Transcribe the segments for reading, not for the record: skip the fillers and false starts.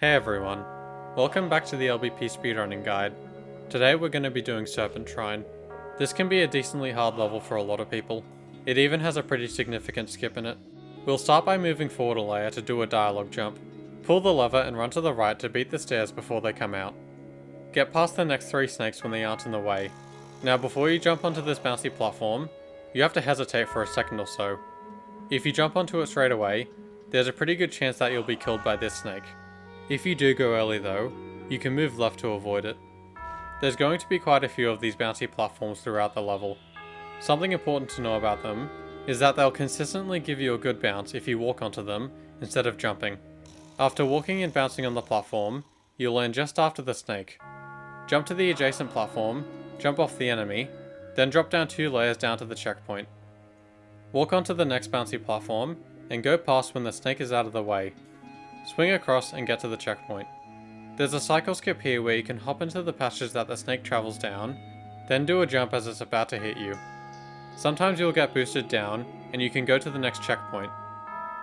Hey everyone, welcome back to the LBP speedrunning guide. Today we're going to be doing Serpent Shrine. This can be a decently hard level for a lot of people. It even has a pretty significant skip in it. We'll start by moving forward a layer to do a dialogue jump. Pull the lever and run to the right to beat the stairs before they come out. Get past the next 3 snakes when they aren't in the way. Now before you jump onto this bouncy platform, you have to hesitate for a second or so. If you jump onto it straight away, there's a pretty good chance that you'll be killed by this snake. If you do go early though, you can move left to avoid it. There's going to be quite a few of these bouncy platforms throughout the level. Something important to know about them is that they'll consistently give you a good bounce if you walk onto them instead of jumping. After walking and bouncing on the platform, you'll land just after the snake. Jump to the adjacent platform, jump off the enemy, then drop down 2 layers down to the checkpoint. Walk onto the next bouncy platform, and go past when the snake is out of the way. Swing across and get to the checkpoint. There's a cycle skip here where you can hop into the passage that the snake travels down, then do a jump as it's about to hit you. Sometimes you'll get boosted down, and you can go to the next checkpoint.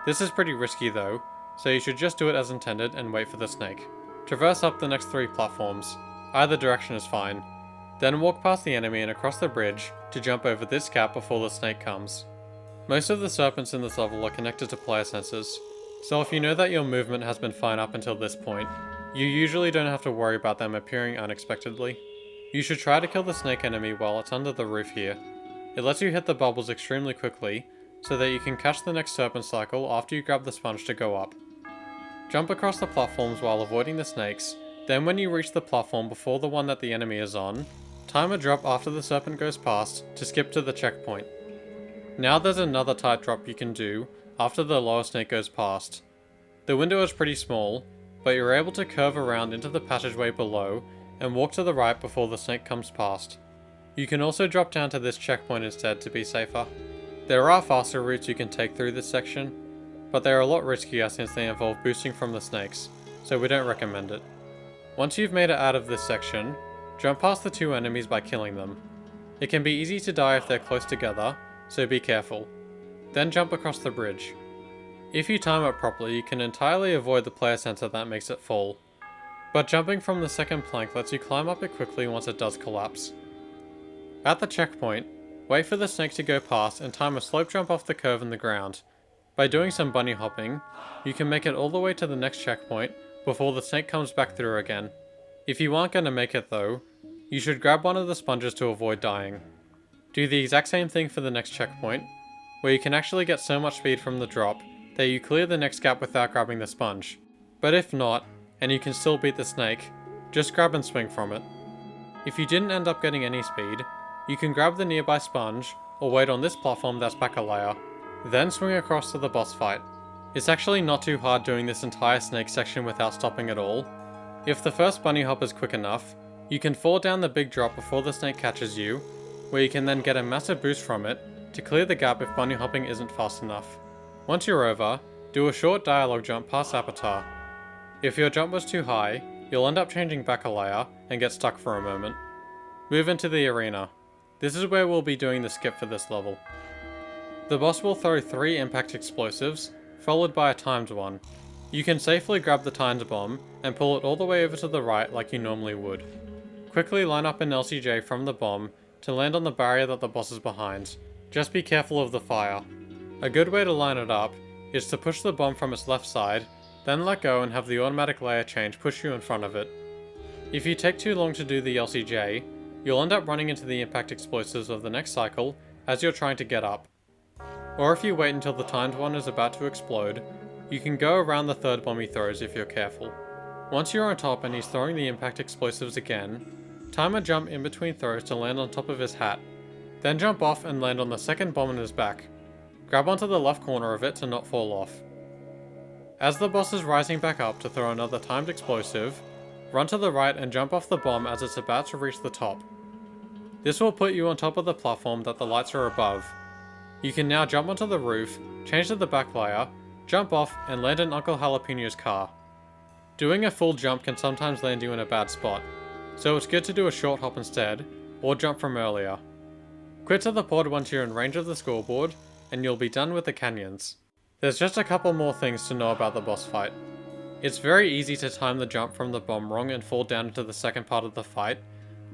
This is pretty risky though, so you should just do it as intended and wait for the snake. Traverse up the next 3 platforms. Either direction is fine. Then walk past the enemy and across the bridge to jump over this gap before the snake comes. Most of the serpents in this level are connected to player sensors, so if you know that your movement has been fine up until this point, you usually don't have to worry about them appearing unexpectedly. You should try to kill the snake enemy while it's under the roof here. It lets you hit the bubbles extremely quickly, so that you can catch the next serpent cycle after you grab the sponge to go up. Jump across the platforms while avoiding the snakes, then when you reach the platform before the one that the enemy is on, time a drop after the serpent goes past to skip to the checkpoint. Now there's another tight drop you can do after the lower snake goes past. The window is pretty small, but you're able to curve around into the passageway below and walk to the right before the snake comes past. You can also drop down to this checkpoint instead to be safer. There are faster routes you can take through this section, but they are a lot riskier since they involve boosting from the snakes, so we don't recommend it. Once you've made it out of this section, jump past the 2 enemies by killing them. It can be easy to die if they're close together, so be careful. Then jump across the bridge. If you time it properly, you can entirely avoid the player sensor that makes it fall. But jumping from the second plank lets you climb up it quickly once it does collapse. At the checkpoint, wait for the snake to go past and time a slope jump off the curve in the ground. By doing some bunny hopping, you can make it all the way to the next checkpoint before the snake comes back through again. If you aren't going to make it though, you should grab one of the sponges to avoid dying. Do the exact same thing for the next checkpoint, where you can actually get so much speed from the drop that you clear the next gap without grabbing the sponge. But if not, and you can still beat the snake, just grab and swing from it. If you didn't end up getting any speed, you can grab the nearby sponge, or wait on this platform that's back a layer, then swing across to the boss fight. It's actually not too hard doing this entire snake section without stopping at all. If the first bunny hop is quick enough, you can fall down the big drop before the snake catches you, where you can then get a massive boost from it to clear the gap if bunny hopping isn't fast enough. Once you're over, do a short dialogue jump past Avatar. If your jump was too high, you'll end up changing back a layer and get stuck for a moment. Move into the arena. This is where we'll be doing the skip for this level. The boss will throw 3 impact explosives, followed by a timed one. You can safely grab the timed bomb and pull it all the way over to the right like you normally would. Quickly line up an LCJ from the bomb to land on the barrier that the boss is behind. Just be careful of the fire. A good way to line it up is to push the bomb from its left side, then let go and have the automatic layer change push you in front of it. If you take too long to do the LCJ, you'll end up running into the impact explosives of the next cycle as you're trying to get up. Or if you wait until the timed one is about to explode, you can go around the third bomb he throws if you're careful. Once you're on top and he's throwing the impact explosives again, time a jump in between throws to land on top of his hat. Then jump off and land on the second bomb in his back. Grab onto the left corner of it to not fall off. As the boss is rising back up to throw another timed explosive, run to the right and jump off the bomb as it's about to reach the top. This will put you on top of the platform that the lights are above. You can now jump onto the roof, change to the back layer, jump off and land in Uncle Jalapeno's car. Doing a full jump can sometimes land you in a bad spot, so it's good to do a short hop instead, or jump from earlier. Quit to the pod once you're in range of the scoreboard, and you'll be done with the canyons. There's just a couple more things to know about the boss fight. It's very easy to time the jump from the bomb wrong and fall down into the second part of the fight,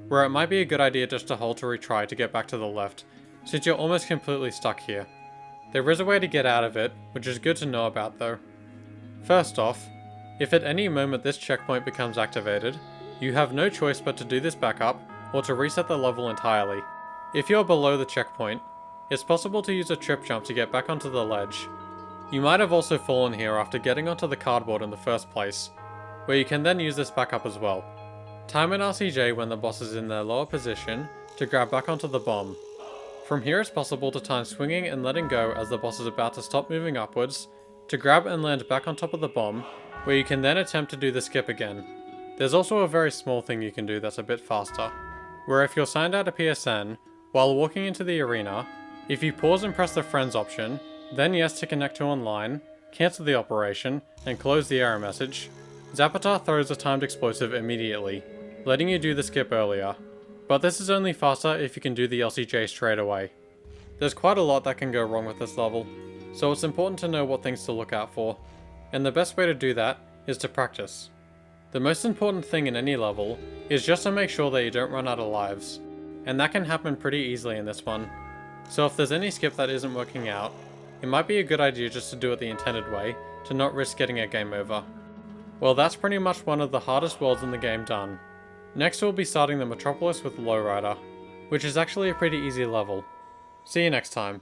where it might be a good idea just to hold to retry to get back to the left, since you're almost completely stuck here. There is a way to get out of it, which is good to know about though. First off, if at any moment this checkpoint becomes activated, you have no choice but to do this back up, or to reset the level entirely. If you're below the checkpoint, it's possible to use a trip jump to get back onto the ledge. You might have also fallen here after getting onto the cardboard in the first place, where you can then use this back up as well. Time an RCJ when the boss is in their lower position to grab back onto the bomb. From here it's possible to time swinging and letting go as the boss is about to stop moving upwards, to grab and land back on top of the bomb, where you can then attempt to do the skip again. There's also a very small thing you can do that's a bit faster, where if you're signed out of PSN, while walking into the arena, if you pause and press the friends option, then yes to connect to online, cancel the operation, and close the error message, Zapata throws a timed explosive immediately, letting you do the skip earlier. But this is only faster if you can do the LCJ straight away. There's quite a lot that can go wrong with this level, so it's important to know what things to look out for, and the best way to do that is to practice. The most important thing in any level is just to make sure that you don't run out of lives, and that can happen pretty easily in this one. So if there's any skip that isn't working out, it might be a good idea just to do it the intended way, to not risk getting a game over. Well, that's pretty much one of the hardest worlds in the game done. Next we'll be starting the Metropolis with Lowrider, which is actually a pretty easy level. See you next time.